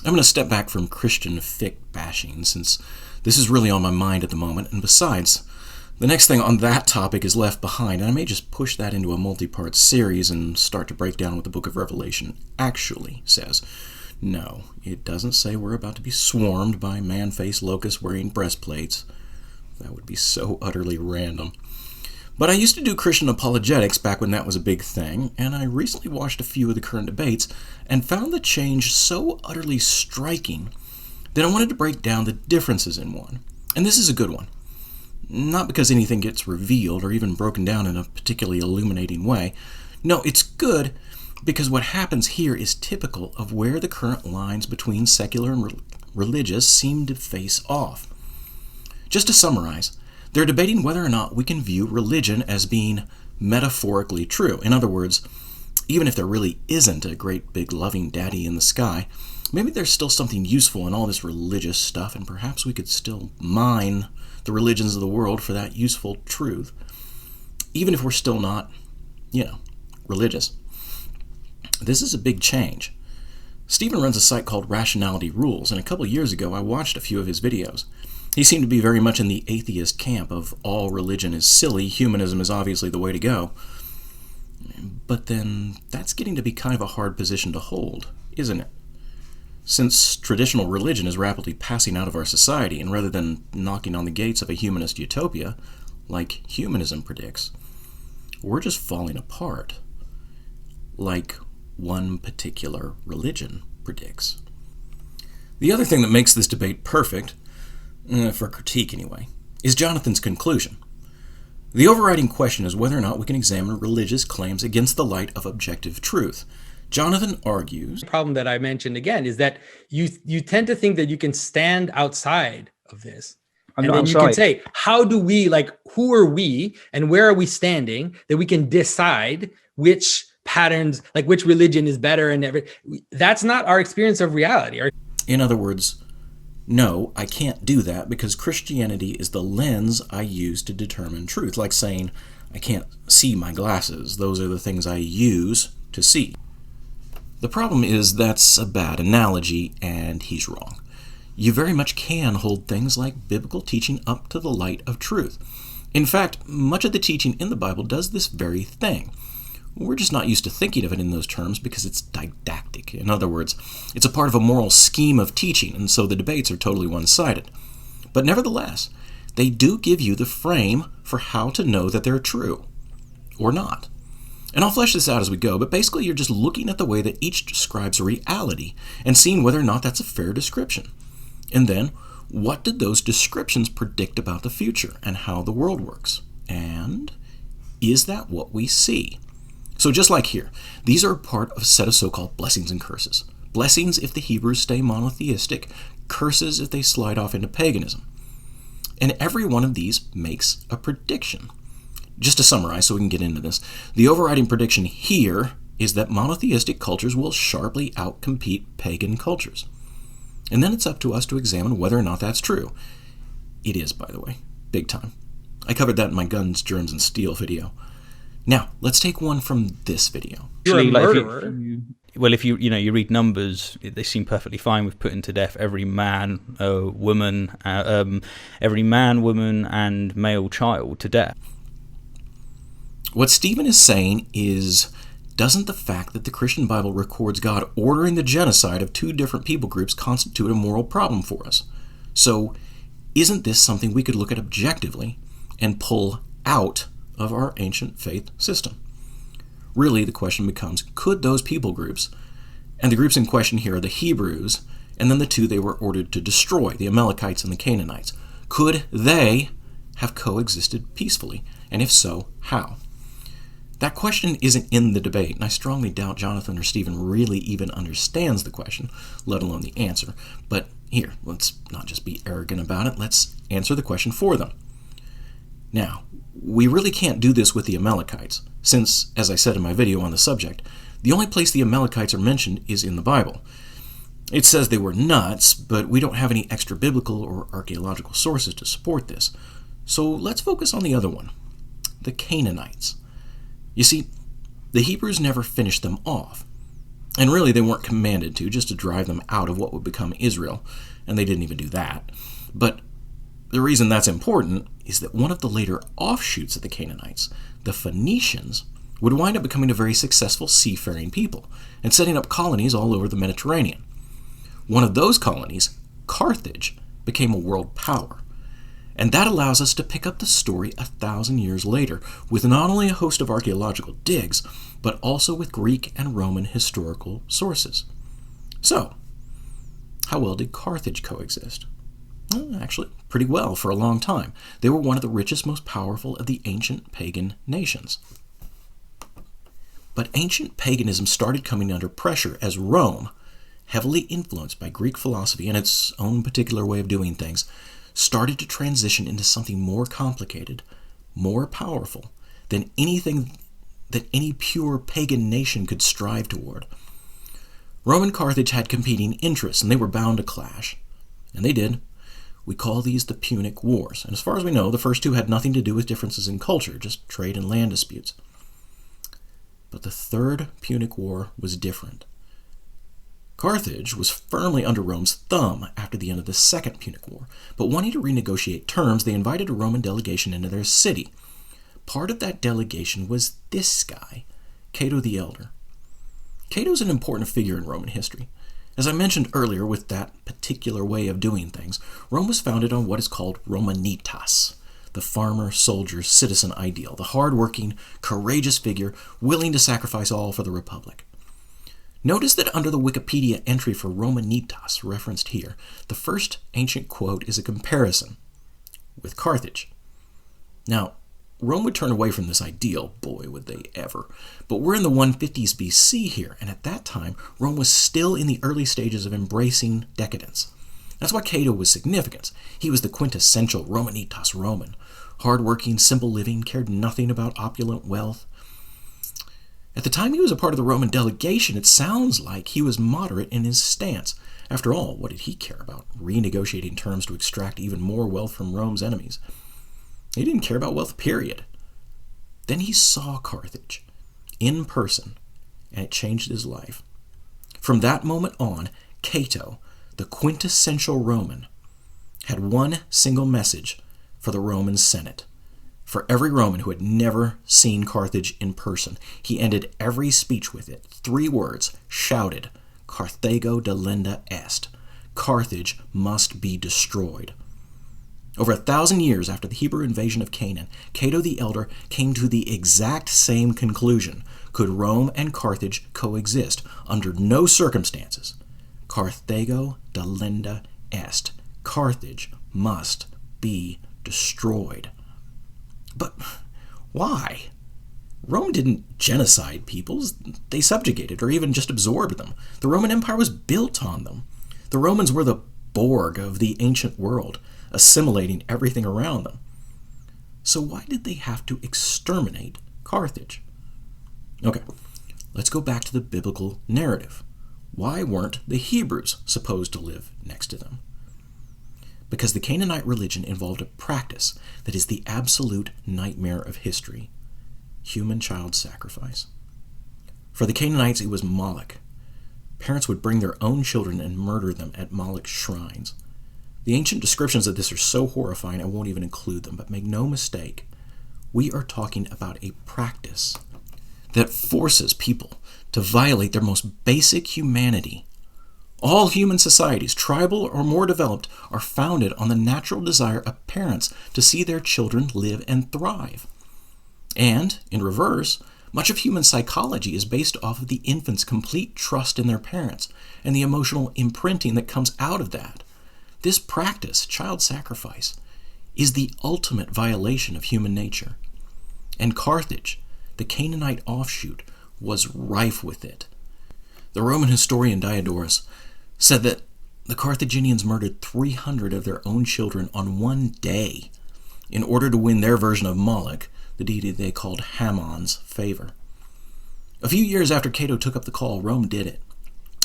I'm going to step back from Christian fic bashing since this is really on my mind at the moment, and besides, the next thing on that topic is left behind, and I may just push that into a multi-part series and start to break down what the book of Revelation actually says. No, it doesn't say we're about to be swarmed by man-faced locusts wearing breastplates. That would be so utterly random. But I used to do Christian apologetics back when that was a big thing, and I recently watched a few of the current debates and found the change so utterly striking that I wanted to break down the differences in one. And this is a good one. Not because anything gets revealed or even broken down in a particularly illuminating way. No, it's good because what happens here is typical of where the current lines between secular and religious seem to face off. Just to summarize, they're debating whether or not we can view religion as being metaphorically true. In other words, even if there really isn't a great big loving daddy in the sky, maybe there's still something useful in all this religious stuff, and perhaps we could still mine the religions of the world for that useful truth, even if we're still not, religious. This is a big change. Stephen runs a site called Rationality Rules, and a couple years ago I watched a few of his videos. He seemed to be very much in the atheist camp of all religion is silly, humanism is obviously the way to go. But then that's getting to be kind of a hard position to hold, isn't it? Since traditional religion is rapidly passing out of our society, and rather than knocking on the gates of a humanist utopia, like humanism predicts, we're just falling apart, like one particular religion predicts. The other thing that makes this debate perfect, for critique anyway, is Jonathan's conclusion. The overriding question is whether or not we can examine religious claims against the light of objective truth. Jonathan argues... The problem that I mentioned again is that you tend to think that you can stand outside of this. And then you can say, how do we, who are we and where are we standing that we can decide which patterns, which religion is better and everything. That's not our experience of reality. In other words, no, I can't do that because Christianity is the lens I use to determine truth. Like saying, I can't see my glasses. Those are the things I use to see. The problem is that's a bad analogy, and he's wrong. You very much can hold things like biblical teaching up to the light of truth. In fact, much of the teaching in the Bible does this very thing. We're just not used to thinking of it in those terms because it's didactic. In other words, it's a part of a moral scheme of teaching, and so the debates are totally one-sided. But nevertheless, they do give you the frame for how to know that they're true, or not. And I'll flesh this out as we go, but basically you're just looking at the way that each describes reality and seeing whether or not that's a fair description. And then, what did those descriptions predict about the future and how the world works? And is that what we see? So just like here, these are part of a set of so-called blessings and curses. Blessings if the Hebrews stay monotheistic, curses if they slide off into paganism. And every one of these makes a prediction. Just to summarize so we can get into this, the overriding prediction here is that monotheistic cultures will sharply outcompete pagan cultures. And then it's up to us to examine whether or not that's true. It is, by the way, big time. I covered that in my Guns, Germs, and Steel video. Now, let's take one from this video. You're a murderer. If you read Numbers, they seem perfectly fine with putting to death every man, woman, and male child to death. What Stephen is saying is, doesn't the fact that the Christian Bible records God ordering the genocide of two different people groups constitute a moral problem for us? So, isn't this something we could look at objectively and pull out of our ancient faith system? Really, the question becomes, could those people groups, and the groups in question here are the Hebrews, and then the two they were ordered to destroy, the Amalekites and the Canaanites, could they have coexisted peacefully? And if so, how? That question isn't in the debate, and I strongly doubt Jonathan or Stephen really even understands the question, let alone the answer. But here, let's not just be arrogant about it, let's answer the question for them. Now, we really can't do this with the Amalekites, since, as I said in my video on the subject, the only place the Amalekites are mentioned is in the Bible. It says they were nuts, but we don't have any extra biblical or archaeological sources to support this. So let's focus on the other one, the Canaanites. You see, the Hebrews never finished them off. And really, they weren't commanded to, just to drive them out of what would become Israel, and they didn't even do that. But the reason that's important is that one of the later offshoots of the Canaanites, the Phoenicians, would wind up becoming a very successful seafaring people and setting up colonies all over the Mediterranean. One of those colonies, Carthage, became a world power. And that allows us to pick up the story 1,000 years later with not only a host of archaeological digs, but also with Greek and Roman historical sources. So, how well did Carthage coexist? Well, actually, pretty well for a long time. They were one of the richest, most powerful of the ancient pagan nations. But ancient paganism started coming under pressure as Rome, heavily influenced by Greek philosophy and its own particular way of doing things, started to transition into something more complicated, more powerful than anything that any pure pagan nation could strive toward. Rome and Carthage had competing interests, and they were bound to clash. And they did. We call these the Punic Wars. And as far as we know, the first two had nothing to do with differences in culture, just trade and land disputes. But the Third Punic War was different. Carthage was firmly under Rome's thumb after the end of the Second Punic War, but wanting to renegotiate terms, they invited a Roman delegation into their city. Part of that delegation was this guy, Cato the Elder. Cato's an important figure in Roman history. As I mentioned earlier, with that particular way of doing things, Rome was founded on what is called Romanitas, the farmer, soldier, citizen ideal, the hard-working, courageous figure willing to sacrifice all for the Republic. Notice that under the Wikipedia entry for Romanitas, referenced here, the first ancient quote is a comparison with Carthage. Now, Rome would turn away from this ideal, boy would they ever, but we're in the 150s BC here, and at that time, Rome was still in the early stages of embracing decadence. That's why Cato was significant. He was the quintessential Romanitas Roman, hard-working, simple living, cared nothing about opulent wealth. At the time he was a part of the Roman delegation, it sounds like he was moderate in his stance. After all, what did he care about? Renegotiating terms to extract even more wealth from Rome's enemies. He didn't care about wealth, period. Then he saw Carthage in person, and it changed his life. From that moment on, Cato, the quintessential Roman, had one single message for the Roman Senate. For every Roman who had never seen Carthage in person, he ended every speech with it. 3 words, shouted, Carthago delenda est. Carthage must be destroyed. Over 1,000 years after the Hebrew invasion of Canaan, Cato the Elder came to the exact same conclusion. Could Rome and Carthage coexist? Under no circumstances. Carthago delenda est. Carthage must be destroyed. But why? Rome didn't genocide peoples. They subjugated or even just absorbed them. The Roman Empire was built on them. The Romans were the Borg of the ancient world, assimilating everything around them. So why did they have to exterminate Carthage? Okay, let's go back to the biblical narrative. Why weren't the Hebrews supposed to live next to them? Because the Canaanite religion involved a practice that is the absolute nightmare of history: human child sacrifice. For the Canaanites, it was Moloch. Parents would bring their own children and murder them at Moloch's shrines. The ancient descriptions of this are so horrifying I won't even include them, but make no mistake, we are talking about a practice that forces people to violate their most basic humanity. All human societies, tribal or more developed, are founded on the natural desire of parents to see their children live and thrive. And, in reverse, much of human psychology is based off of the infant's complete trust in their parents and the emotional imprinting that comes out of that. This practice, child sacrifice, is the ultimate violation of human nature. And Carthage, the Canaanite offshoot, was rife with it. The Roman historian Diodorus said that the Carthaginians murdered 300 of their own children on one day in order to win their version of Moloch, the deity they called Hammon's, favor. A few years after Cato took up the call, Rome did it.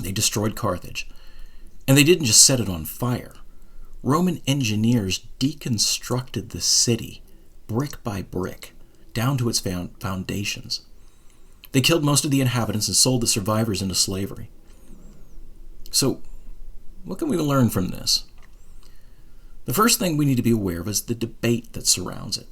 They destroyed Carthage. And they didn't just set it on fire. Roman engineers deconstructed the city, brick by brick, down to its foundations. They killed most of the inhabitants and sold the survivors into slavery. So, what can we learn from this? The first thing we need to be aware of is the debate that surrounds it.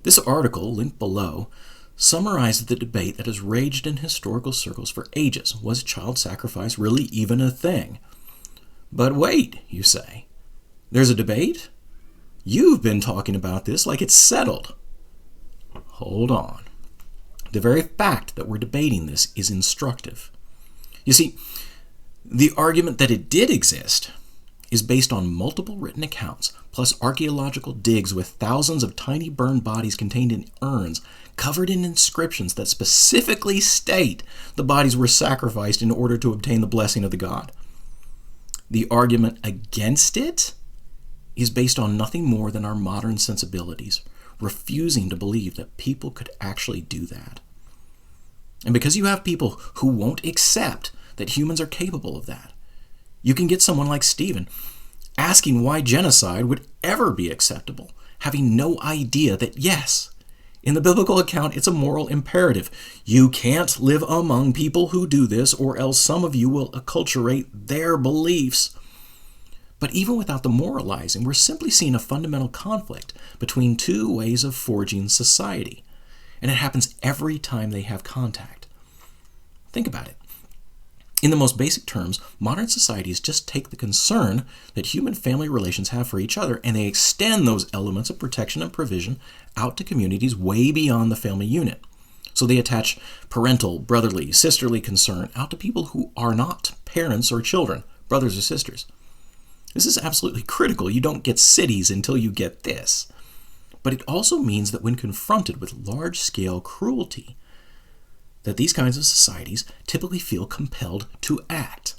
This article, linked below, summarizes the debate that has raged in historical circles for ages. Was child sacrifice really even a thing? But wait, you say. There's a debate? You've been talking about this like it's settled. Hold on. The very fact that we're debating this is instructive. You see, the argument that it did exist is based on multiple written accounts, plus archaeological digs with thousands of tiny burned bodies contained in urns, covered in inscriptions that specifically state the bodies were sacrificed in order to obtain the blessing of the god. The argument against it is based on nothing more than our modern sensibilities, refusing to believe that people could actually do that. And because you have people who won't accept that humans are capable of that, you can get someone like Stephen asking why genocide would ever be acceptable, having no idea that, yes, in the biblical account, it's a moral imperative. You can't live among people who do this, or else some of you will acculturate their beliefs. But even without the moralizing, we're simply seeing a fundamental conflict between two ways of forging society. And it happens every time they have contact. Think about it. In the most basic terms, modern societies just take the concern that human family relations have for each other and they extend those elements of protection and provision out to communities way beyond the family unit. So they attach parental, brotherly, sisterly concern out to people who are not parents or children, brothers or sisters. This is absolutely critical. You don't get cities until you get this. But it also means that when confronted with large-scale cruelty, that these kinds of societies typically feel compelled to act.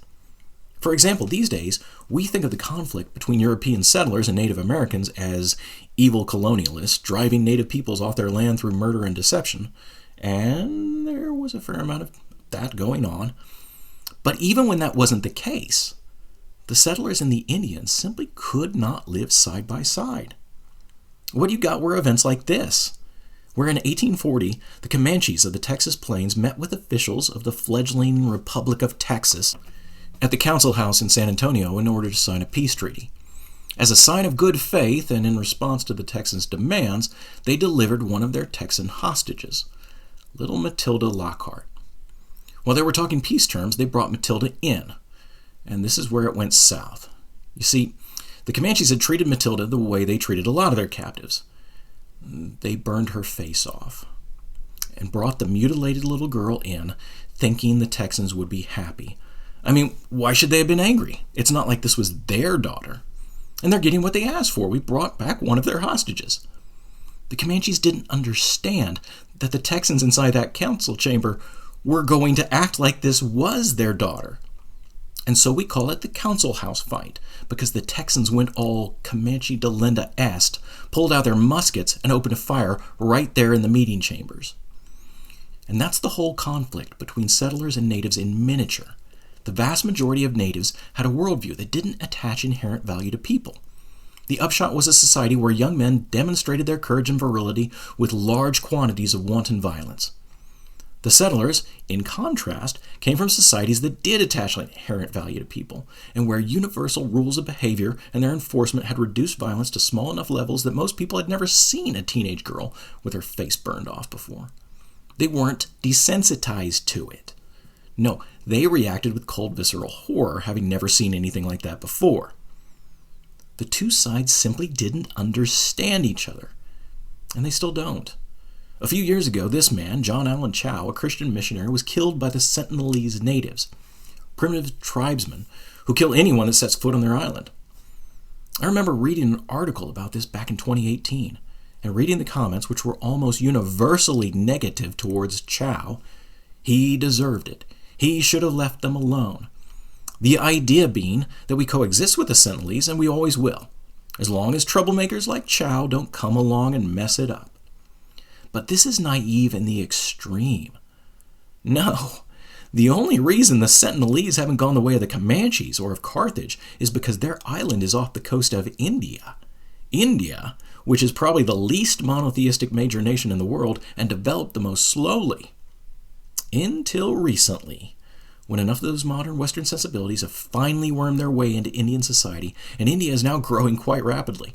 For example, these days, we think of the conflict between European settlers and Native Americans as evil colonialists driving Native peoples off their land through murder and deception, and there was a fair amount of that going on. But even when that wasn't the case, the settlers and the Indians simply could not live side by side. What you got were events like this, where in 1840, the Comanches of the Texas Plains met with officials of the fledgling Republic of Texas at the Council House in San Antonio in order to sign a peace treaty. As a sign of good faith and in response to the Texans' demands, they delivered one of their Texan hostages, little Matilda Lockhart. While they were talking peace terms, they brought Matilda in, and this is where it went south. You see, the Comanches had treated Matilda the way they treated a lot of their captives. They burned her face off and brought the mutilated little girl in, thinking the Texans would be happy. I mean, why should they have been angry? It's not like this was their daughter. And they're getting what they asked for. We brought back one of their hostages. The Comanches didn't understand that the Texans inside that council chamber were going to act like this was their daughter. And so we call it the Council House fight, because the Texans went all Comanche Delinda-esque, pulled out their muskets, and opened a fire right there in the meeting chambers. And that's the whole conflict between settlers and natives in miniature. The vast majority of natives had a worldview that didn't attach inherent value to people. The upshot was a society where young men demonstrated their courage and virility with large quantities of wanton violence. The settlers, in contrast, came from societies that did attach inherent value to people, and where universal rules of behavior and their enforcement had reduced violence to small enough levels that most people had never seen a teenage girl with her face burned off before. They weren't desensitized to it. No, they reacted with cold, visceral horror, having never seen anything like that before. The two sides simply didn't understand each other, and they still don't. A few years ago, this man, John Allen Chow, a Christian missionary, was killed by the Sentinelese natives, primitive tribesmen who kill anyone that sets foot on their island. I remember reading an article about this back in 2018, and reading the comments, which were almost universally negative towards Chow. He deserved it. He should have left them alone. The idea being that we coexist with the Sentinelese, and we always will, as long as troublemakers like Chow don't come along and mess it up. But this is naive in the extreme. No, the only reason the Sentinelese haven't gone the way of the Comanches or of Carthage is because their island is off the coast of India. India, which is probably the least monotheistic major nation in the world and developed the most slowly. Until recently, when enough of those modern Western sensibilities have finally wormed their way into Indian society, and India is now growing quite rapidly.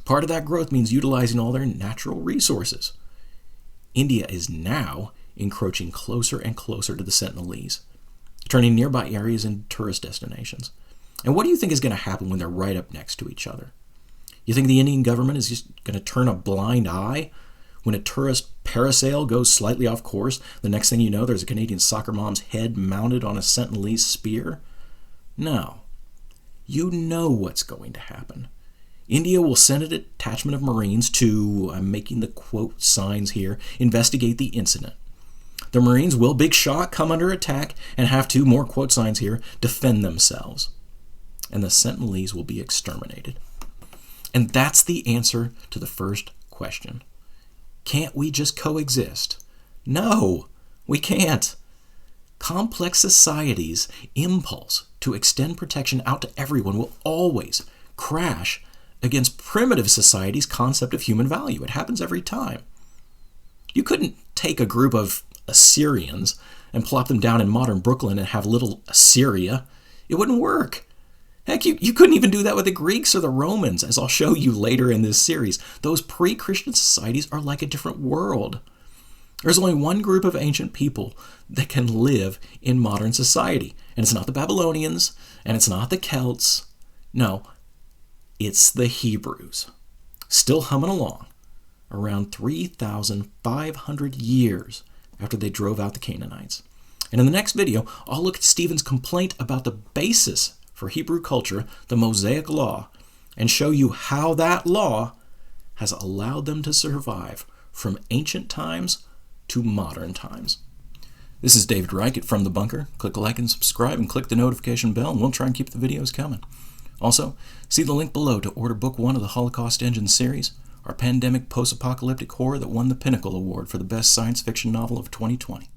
Part of that growth means utilizing all their natural resources. India is now encroaching closer and closer to the Sentinelese, turning nearby areas into tourist destinations. And what do you think is going to happen when they're right up next to each other? You think the Indian government is just going to turn a blind eye when a tourist parasail goes slightly off course? The next thing you know, there's a Canadian soccer mom's head mounted on a Sentinelese spear? No. You know what's going to happen. India will send a detachment of Marines to, I'm making the quote signs here, investigate the incident. The Marines will, big shock, come under attack and have to, more quote signs here, defend themselves. And the Sentinelese will be exterminated. And that's the answer to the first question. Can't we just coexist? No, we can't. Complex societies' impulse to extend protection out to everyone will always crash against primitive society's concept of human value. It happens every time. You couldn't take a group of Assyrians and plop them down in modern Brooklyn and have little Assyria. It wouldn't work. Heck, you couldn't even do that with the Greeks or the Romans, as I'll show you later in this series. Those pre-Christian societies are like a different world. There's only one group of ancient people that can live in modern society. And it's not the Babylonians, and it's not the Celts. No, it's the Hebrews. Still humming along, around 3,500 years after they drove out the Canaanites. And in the next video, I'll look at Stephen's complaint about the basis for Hebrew culture, the Mosaic Law, and show you how that law has allowed them to survive from ancient times to modern times. This is David Reichert from The Bunker. Click like and subscribe and click the notification bell, and we'll try and keep the videos coming. Also, see the link below to order Book 1 of the Holocaust Engine series, our pandemic post-apocalyptic horror that won the Pinnacle Award for the best science fiction novel of 2020.